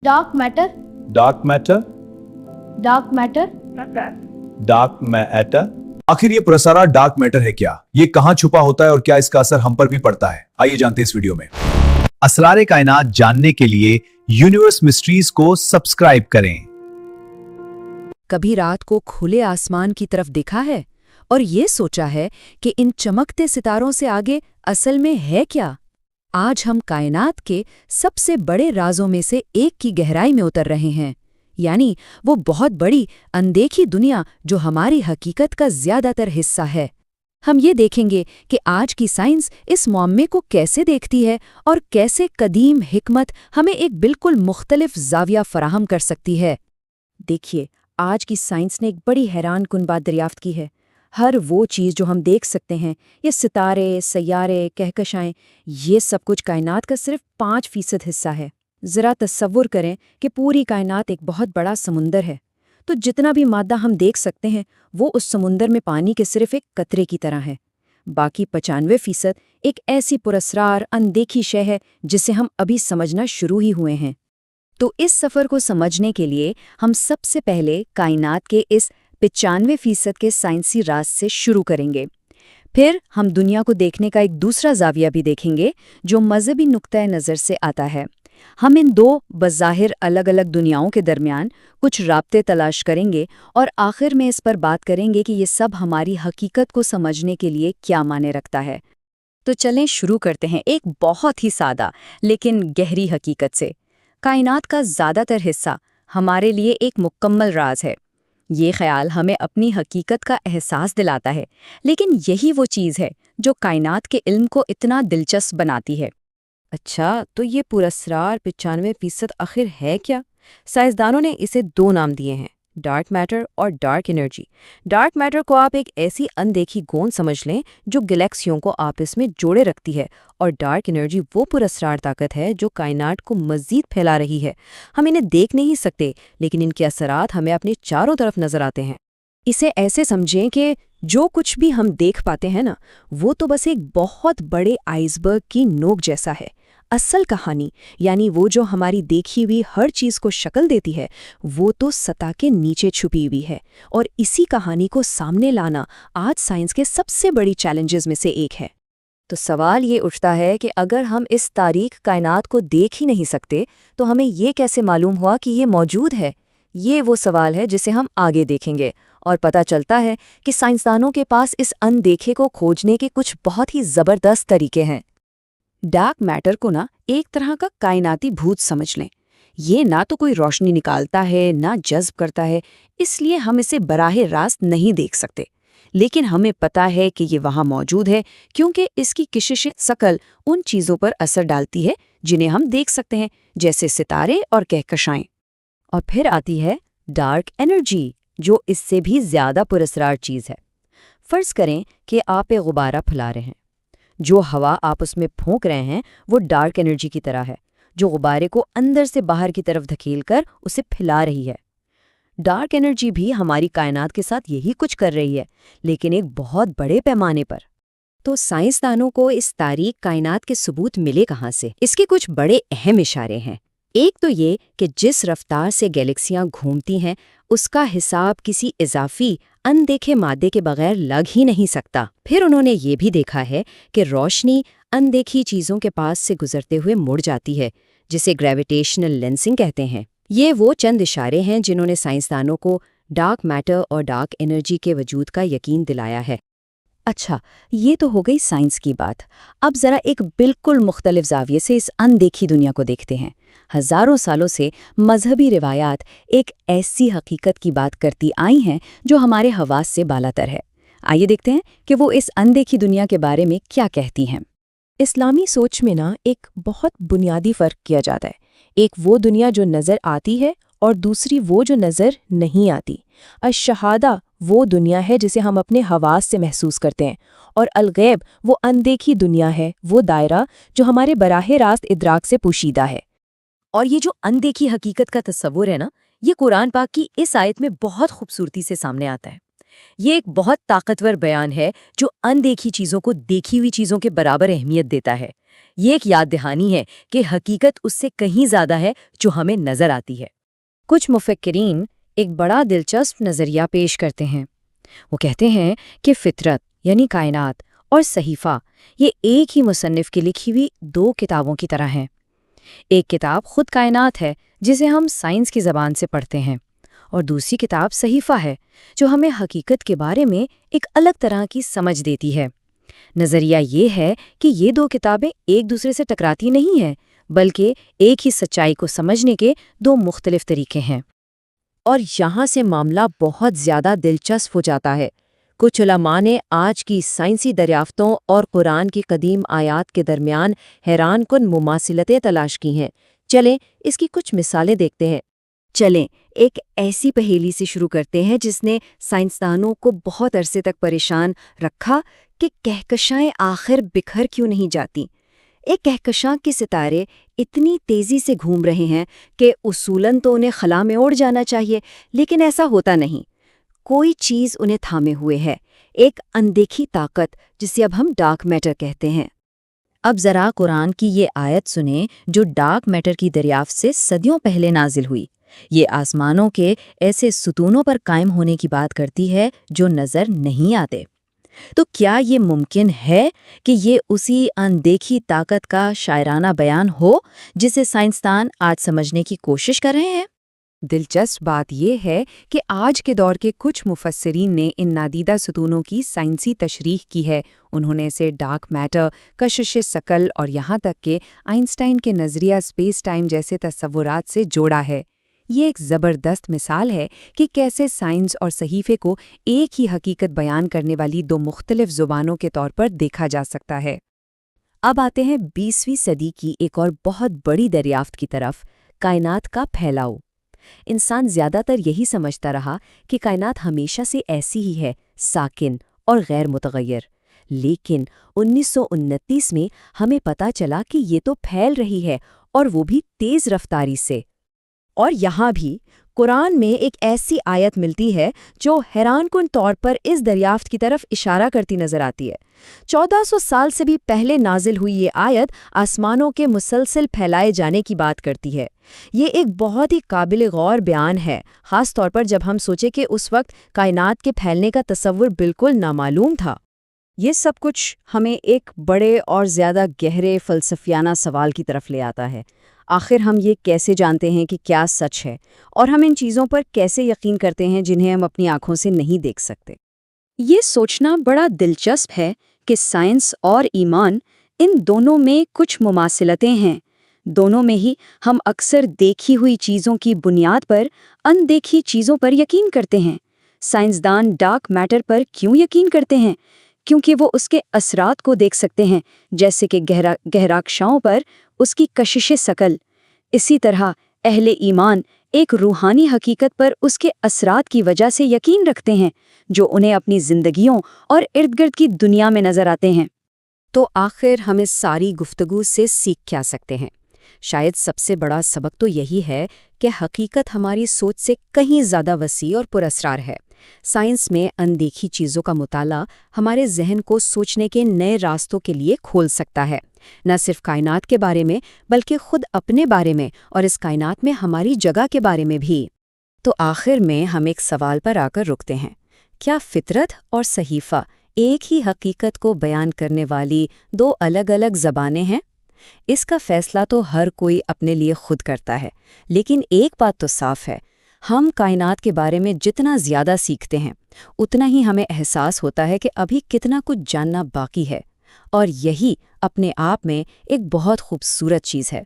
Dark matter, dark matter, dark matter. Dark matter. आखिर ये प्रसारा dark matter है क्या? ये कहाँ छुपा होता है और क्या इसका असर हम पर भी पड़ता है? आइए जानते हैं इस वीडियो में। असरारे कायनात जानने के लिए यूनिवर्स मिस्ट्रीज को सब्सक्राइब करें। कभी रात को खुले आसमान की तरफ देखा है और ये सोचा है कि इन चमकते सितारों से आगे असल में है क्या? आज हम कायनात के सबसे बड़े राजों में से एक की गहराई में उतर रहे हैं, यानी वो बहुत बड़ी अनदेखी दुनिया जो हमारी हकीकत का ज्यादातर हिस्सा है। हम ये देखेंगे कि आज की साइंस इस मुअम्मे को कैसे देखती है और कैसे कदीम हिकमत हमें एक बिल्कुल मुख्तलिफ जाविया फराहम कर सकती है। देखिए, आज की साइंस ने एक बड़ी हैरानकुन बात दरियाफ्त की है। हर वो चीज़ जो हम देख सकते हैं, ये सितारे, सैयारे, कहकशाएं, ये सब कुछ कायनात का सिर्फ 5% हिस्सा है। ज़रा तस्वुर करें कि पूरी कायनात एक बहुत बड़ा समुंदर है, तो जितना भी मादा हम देख सकते हैं वो उस समुंदर में पानी के सिर्फ एक कतरे की तरह है। बाकी 95% एक ऐसी पुरस्रार अनदेखी शय है जिसे हम अभी समझना शुरू ही हुए हैं। तो इस सफ़र को समझने के लिए हम सबसे पहले कायनात के इस 95% के साइंसी राज से शुरू करेंगे। फिर हम दुनिया को देखने का एक दूसरा जाविया भी देखेंगे जो मज़हबी नुक्ता नज़र से आता है। हम इन दो बज़ाहिर अलग अलग दुनियाओं के दरमियान कुछ राब्ते तलाश करेंगे और आखिर में इस पर बात करेंगे कि ये सब हमारी हकीकत को समझने के लिए क्या माने रखता है। तो चलें शुरू करते हैं एक बहुत ही सादा लेकिन गहरी हकीकत से। कायनात का ज़्यादातर हिस्सा हमारे लिए एक मुकम्मल राज है। ये ख्याल हमें अपनी हकीकत का एहसास दिलाता है, लेकिन यही वो चीज़ है जो कायनात के इल्म को इतना दिलचस्प बनाती है। अच्छा, तो ये पुरस्रार 95% आखिर है क्या? साइंसदानों ने इसे दो नाम दिए हैं, डार्क मैटर और डार्क एनर्जी। डार्क मैटर को आप एक ऐसी अनदेखी गोंद समझ लें जो गैलेक्सियों को आपस में जोड़े रखती है, और डार्क एनर्जी वो पुरस्रार ताकत है जो कायनात को मज़ीद फैला रही है। हम इन्हें देख नहीं सकते, लेकिन इनके असरात हमें अपने चारों तरफ नजर आते हैं। इसे ऐसे समझें कि जो कुछ भी हम देख पाते हैं ना, वो तो बस एक बहुत बड़े आइसबर्ग की नोक जैसा है। असल कहानी, यानी वो जो हमारी देखी हुई हर चीज़ को शक्ल देती है, वो तो सतह के नीचे छुपी हुई है। और इसी कहानी को सामने लाना आज साइंस के सबसे बड़ी चैलेंजेस में से एक है। तो सवाल ये उठता है कि अगर हम इस तारीख कायनात को देख ही नहीं सकते, तो हमें ये कैसे मालूम हुआ कि ये मौजूद है? ये वो सवाल है जिसे हम आगे देखेंगे, और पता चलता है कि साइंसदानों के पास इस अनदेखे को खोजने के कुछ बहुत ही ज़बरदस्त तरीके हैं। डार्क मैटर को ना एक तरह का कायनाती भूत समझ लें। ये ना तो कोई रोशनी निकालता है, ना जज्ब करता है, इसलिए हम इसे बराहे रास्त नहीं देख सकते। लेकिन हमें पता है कि ये वहाँ मौजूद है क्योंकि इसकी किशिश शकल उन चीज़ों पर असर डालती है जिन्हें हम देख सकते हैं, जैसे सितारे और कहकशाएं। और फिर आती है डार्क एनर्जी, जो इससे भी ज़्यादा पुरस्रार चीज़ है। फ़र्ज़ करें कि आप एक गुब्बारा फैला रहे हैं। जो हवा आप उसमें फूंक रहे हैं वो डार्क एनर्जी की तरह है, जो गुब्बारे को अंदर से बाहर की तरफ धकेलकर उसे फैला रही है। डार्क एनर्जी भी हमारी कायनात के साथ यही कुछ कर रही है, लेकिन एक बहुत बड़े पैमाने पर। तो साइंसदानों को इस तारीख कायनात के सबूत मिले कहाँ से? इसके कुछ बड़े अहम इशारे हैं। एक तो ये कि जिस रफ्तार से गैलेक्सियां घूमती हैं, उसका हिसाब किसी इजाफी अनदेखे मादे के बगैर लग ही नहीं सकता। फिर उन्होंने ये भी देखा है कि रोशनी अनदेखी चीज़ों के पास से गुजरते हुए मुड़ जाती है, जिसे ग्रेविटेशनल लेंसिंग कहते हैं। ये वो चंद इशारे हैं जिन्होंने साइंसदानों को डार्क मैटर और डार्क एनर्जी के वजूद का यकीन दिलाया है। अच्छा, ये तो हो गई साइंस की बात। अब ज़रा एक बिल्कुल मुख्तलिफ ज़ाविये से इस अनदेखी दुनिया को देखते हैं। हज़ारों सालों से मजहबी रिवायात एक ऐसी हकीकत की बात करती आई हैं जो हमारे हवास से बालातर है। आइए देखते हैं कि वो इस अनदेखी दुनिया के बारे में क्या कहती हैं। इस्लामी सोच में ना एक बहुत बुनियादी फ़र्क किया जाता है। एक वो दुनिया जो नज़र आती है और दूसरी वो जो नज़र नहीं आती। अश-शहादा वो दुनिया है जिसे हम अपने हवास से महसूस करते हैं, और अल-गैब वो अनदेखी दुनिया है, वो दायरा जो हमारे बराहे रास्त इदराक से पोशीदा है। और ये जो अनदेखी हकीकत का तस्वुर है ना, ये कुरान पाक की इस आयत में बहुत खूबसूरती से सामने आता है। ये एक बहुत ताकतवर बयान है जो अनदेखी चीज़ों को देखी हुई चीज़ों के बराबर अहमियत देता है। یہ ایک یاد دہانی ہے کہ حقیقت اس سے کہیں زیادہ ہے جو ہمیں نظر آتی ہے۔ کچھ مفکرین ایک بڑا دلچسپ نظریہ پیش کرتے ہیں۔ وہ کہتے ہیں کہ فطرت یعنی کائنات اور صحیفہ یہ ایک ہی مصنف کی لکھی ہوئی دو کتابوں کی طرح ہیں۔ ایک کتاب خود کائنات ہے جسے ہم سائنس کی زبان سے پڑھتے ہیں، اور دوسری کتاب صحیفہ ہے جو ہمیں حقیقت کے بارے میں ایک الگ طرح کی سمجھ دیتی ہے۔ نظریہ یہ ہے کہ یہ دو کتابیں ایک دوسرے سے ٹکراتی نہیں ہیں، بلکہ ایک ہی سچائی کو سمجھنے کے دو مختلف طریقے ہیں۔ اور یہاں سے معاملہ بہت زیادہ دلچسپ ہو جاتا ہے۔ کچھ علماء نے آج کی سائنسی دریافتوں اور قرآن کی قدیم آیات کے درمیان حیران کن مماثلتیں تلاش کی ہیں۔ چلیں اس کی کچھ مثالیں دیکھتے ہیں۔ چلیں ایک ایسی پہیلی سے شروع کرتے ہیں جس نے سائنسدانوں کو بہت عرصے تک پریشان رکھا کہ کہکشائیں آخر بکھر کیوں نہیں جاتی۔ ایک کہکشاں کے ستارے اتنی تیزی سے گھوم رہے ہیں کہ اصولاً تو انہیں خلا میں اڑ جانا چاہیے، لیکن ایسا ہوتا نہیں۔ کوئی چیز انہیں تھامے ہوئے ہے، ایک اندیکھی طاقت جسے اب ہم ڈارک میٹر کہتے ہیں۔ اب ذرا قرآن کی یہ آیت سنیں جو ڈارک میٹر کی دریافت سے صدیوں پہلے نازل ہوئی۔ یہ آسمانوں کے ایسے ستونوں پر قائم ہونے کی بات کرتی ہے جو نظر نہیں آتے۔ تو کیا یہ ممکن ہے کہ یہ اسی اندیکھی طاقت کا شاعرانہ بیان ہو جسے سائنسدان آج سمجھنے کی کوشش کر رہے ہیں؟ دلچسپ بات یہ ہے کہ آج کے دور کے کچھ مفسرین نے ان نادیدہ ستونوں کی سائنسی تشریح کی ہے۔ انہوں نے اسے ڈارک میٹر، کشش ثقل اور یہاں تک کہ آئنسٹائن کے نظریہ اسپیس ٹائم جیسے تصورات سے جوڑا ہے۔ یہ ایک زبردست مثال ہے کہ کیسے سائنس اور صحیفے کو ایک ہی حقیقت بیان کرنے والی دو مختلف زبانوں کے طور پر دیکھا جا سکتا ہے۔ اب آتے ہیں 20ویں صدی کی ایک اور بہت بڑی دریافت کی طرف، کائنات کا پھیلاؤ۔ انسان زیادہ تر یہی سمجھتا رہا کہ کائنات ہمیشہ سے ایسی ہی ہے، ساکن اور غیر متغیر۔ لیکن 1929 میں ہمیں پتہ چلا کہ یہ تو پھیل رہی ہے، اور وہ بھی تیز رفتاری سے۔ اور یہاں بھی قرآن میں ایک ایسی آیت ملتی ہے جو حیران کن طور پر اس دریافت کی طرف اشارہ کرتی نظر آتی ہے۔ 1400 سال سے بھی پہلے نازل ہوئی یہ آیت آسمانوں کے مسلسل پھیلائے جانے کی بات کرتی ہے۔ یہ ایک بہت ہی قابل غور بیان ہے، خاص طور پر جب ہم سوچیں کہ اس وقت کائنات کے پھیلنے کا تصور بالکل نامعلوم تھا۔ یہ سب کچھ ہمیں ایک بڑے اور زیادہ گہرے فلسفیانہ سوال کی طرف لے آتا ہے۔ آخر ہم یہ کیسے جانتے ہیں کہ کیا سچ ہے، اور ہم ان چیزوں پر کیسے یقین کرتے ہیں جنہیں ہم اپنی آنکھوں سے نہیں دیکھ سکتے؟ یہ سوچنا بڑا دلچسپ ہے کہ سائنس اور ایمان، ان دونوں میں کچھ مماثلتیں ہیں۔ دونوں میں ہی ہم اکثر دیکھی ہوئی چیزوں کی بنیاد پر اندیکھی چیزوں پر یقین کرتے ہیں۔ سائنسدان ڈارک میٹر پر کیوں یقین کرتے ہیں؟ کیونکہ وہ اس کے اثرات کو دیکھ سکتے ہیں، جیسے کہ گہراکشاؤں پر اس کی کشش ثقل۔ اسی طرح اہل ایمان ایک روحانی حقیقت پر اس کے اثرات کی وجہ سے یقین رکھتے ہیں جو انہیں اپنی زندگیوں اور ارد گرد کی دنیا میں نظر آتے ہیں۔ تو آخر ہم اس ساری گفتگو سے سیکھ کیا سکتے ہیں؟ شاید سب سے بڑا سبق تو یہی ہے کہ حقیقت ہماری سوچ سے کہیں زیادہ وسیع اور پراسرار ہے۔ سائنس میں اندیکھی چیزوں کا مطالعہ ہمارے ذہن کو سوچنے کے نئے راستوں کے لیے کھول سکتا ہے، نہ صرف کائنات کے بارے میں بلکہ خود اپنے بارے میں اور اس کائنات میں ہماری جگہ کے بارے میں بھی۔ تو آخر میں ہم ایک سوال پر آ کر رکتے ہیں، کیا فطرت اور صحیفہ ایک ہی حقیقت کو بیان کرنے والی دو الگ الگ زبانیں ہیں؟ اس کا فیصلہ تو ہر کوئی اپنے لیے خود کرتا ہے، لیکن ایک بات تو صاف ہے، ہم کائنات کے بارے میں جتنا زیادہ سیکھتے ہیں اتنا ہی ہمیں احساس ہوتا ہے کہ ابھی کتنا کچھ جاننا باقی ہے، اور یہی اپنے آپ میں ایک بہت خوبصورت چیز ہے۔